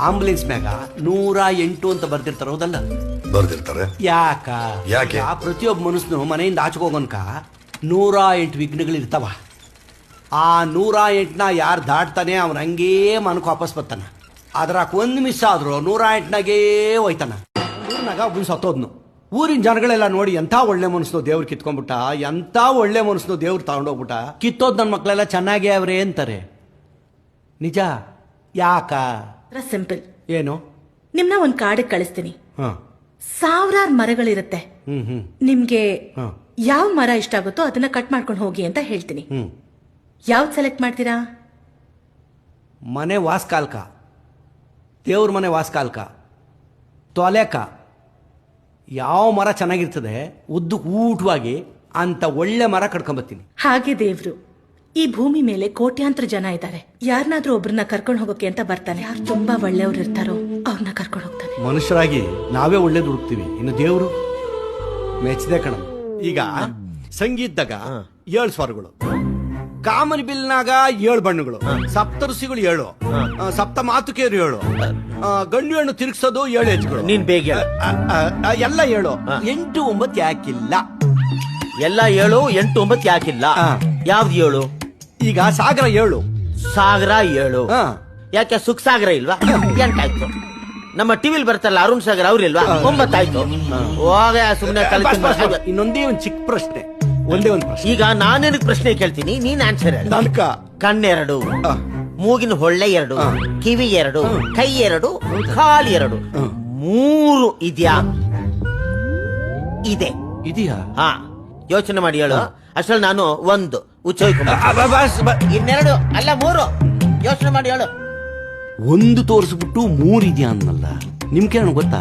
Ambulance ಮ್ಯಾಗ 108 ಅಂತ ಬರ್ದಿರ್ತಾರ, ಹೌದಲ್ಲ? ಬರ್ದಿರ್ತಾರೆ. ಯಾಕೆ? ಪ್ರತಿಯೊಬ್ಬ ಮನುಷ್ಯನು ಮನೆಯಿಂದ ಆಚೆಗೆ ಹೋಗೋನ್ಕ 108 ವಿಘ್ನಗಳಿರ್ತಾವ. ಆ 108ನ ಯಾರು ದಾಟ್ತಾನೆ ಅವನು ಹಂಗೇ ಮನಕ್ಕೆ ವಾಪಸ್ ಬರ್ತಾನ. ಅದ್ರಾಗ ಒಂದು ಮಿಸ್ ಆದ್ರು 108ನಾಗೇ ಹೋಯ್ತಾನ. ಊರಿನಾಗ ಒಬ್ಬನು ಸತ್ತೋದ್ನು. ಊರಿನ ಜನಗಳೆಲ್ಲ ನೋಡಿ ಎಂಥ ಒಳ್ಳೆ ಮನಸ್ಸು ದೇವ್ರು ಕಿತ್ಕೊಂಡ್ಬಿಟ್ಟ, ಎಂಥ ಒಳ್ಳೆ ಮನಸ್ಸು ದೇವ್ರು ತಗೊಂಡೋಗ್ಬಿಟ್ಟ, ಕಿತ್ತೋದ್ ನನ್ನ ಮಕ್ಕಳೆಲ್ಲ ಚೆನ್ನಾಗೇ ಅವ್ರೆ ಅಂತಾರೆ. ನಿಜ? ಯಾಕ? ಸಿಂಪಲ್. ಏನು? ನಿಮ್ನ ಒಂದ್ ಕಾಡಿಗೆ ಕಳಿಸ್ತೀನಿ. ಹ. ಸಾವಿರಾರು ಮರಗಳಿರುತ್ತೆ. ನಿಮ್ಗೆ ಹ್ಮ್. ಯಾವ ಮರ ಇಷ್ಟ ಆಗುತ್ತೋ ಅದನ್ನ ಕಟ್ ಮಾಡ್ಕೊಂಡು ಹೋಗಿ ಅಂತ ಹೇಳ್ತೀನಿ. ಯಾವ್ದು ಸೆಲೆಕ್ಟ್ ಮಾಡ್ತೀರಾ? ಮನೆ ವಾಸ್ಕಾಲ್ಕ, ದೇವ್ರ ಮನೆ ವಾಸ್ಕಾಲ್ಕ, ತೊಲೆಕ, ಯಾವ ಮರ ಚೆನ್ನಾಗಿರ್ತದೆ ಉದ್ದಕ್ಕೆ ಊಟವಾಗಿ ಅಂತ ಒಳ್ಳೆ ಮರ ಕಟ್ಕೊಂಬತ್ತೀನಿ. ಹಾಗೆ ದೇವ್ರು ಈ ಭೂಮಿ ಮೇಲೆ ಕೋಟ್ಯಾಂತರ ಜನ ಇದ್ದಾರೆ. ಯಾರನ್ನಾದ್ರೂ ಒಬ್ರನ್ನ ಕರ್ಕೊಂಡು ಹೋಗೋಕೆ ಅಂತ ಬರ್ತಾನೆ. ಯಾರು ತುಂಬಾ ಒಳ್ಳೆಯವ್ರು ಇರ್ತಾರೋ ಅವ್ರನ್ನ ಕರ್ಕೊಂಡು ಹೋಗ್ತಾನೆ. ಮನುಷ್ಯರಾಗಿ ನಾವೇ ಒಳ್ಳೇದು ಹುಡುಕ್ತಿವಿ, ಇನ್ನು ದೇವ್ರು ಮೆಚ್ಚದೆ ಕಣ. ಈಗ ಸಂಗೀತದಾಗ 7 ಸ್ವರಗಳು, ಕಾಮನ್ ಬಿಲ್ನಾಗ 7 ಬಣ್ಣಗಳು, ಸಪ್ತಋಷಿಗಳು 7, ಸಪ್ತ ಮಾತುಕೆಯರು 7, ಗಂಡು ಹೆಣ್ಣು ತಿರುಗಿಸೋದು 7 ಹೆಜ್ಗಳು. ನೀನ್ ಬೇಗ ಎಲ್ಲ 7. 8, 9 ಯಾಕಿಲ್ಲ? ಎಲ್ಲ 7, 8, 9 ಯಾಕಿಲ್ಲ? ಯಾವ್ದು 7? ಈಗ ಸಾಗರ 7. ಸಾಗರ 7. ಯಾಕೆ ಸುಖ ಸಾಗರ ಇಲ್ವಾ? ಎಂಟಾಯ್ತು. ನಮ್ಮ ಟಿವಿಲ್ ಬರ್ತಾರಲ್ಲ ಅರುಣ್ ಸಾಗರ್ ಅವ್ರಿಲ್ವಾ? 9 ಆಯ್ತು. ಹೋಗ ಸುಮ್ನೆ ಇನ್ನೊಂದೇ ಒಂದು ಚಿಕ್ಕ ಪ್ರಶ್ನೆ, ಒಂದೇ ಒಂದು ಪ್ರಶ್ನೆ. ಈಗ ನಾನೇನಕ್ ಪ್ರಶ್ನೆ ಕೇಳ್ತೀನಿ, ನೀನ್ ಆನ್ಸರ್ ಹೇಳಿ. ನನ್ಕ ಕಣ್ಣೆರಡು, ಮೂಗಿನ ಹೊಳ್ಳೆ 2, ಕಿವಿ 2, ಕೈ 2, ಕಾಲು 2, 3 ಇದ್ಯಾ? ಇದೆ. ಇದೆಯಾ? ಹಾ, ಯೋಚನೆ ಮಾಡಿ ಹೇಳು. ಅಷ್ಟ್ರಲ್ಲಿ ನಾನು 1 ಉಚ್ಚೋಯ್ಕೊಂಡು ಇನ್ನೆರಡು ಅಲ್ಲ 3 ಯೋಚನೆ ಮಾಡಿ ಹೇಳು. 1 ತೋರಿಸ್ಬಿಟ್ಟು 3 ಇದೆಯಾ ಅನ್ನಲ್ಲ. ನಿಮ್ಗೆ ಗೊತ್ತಾ?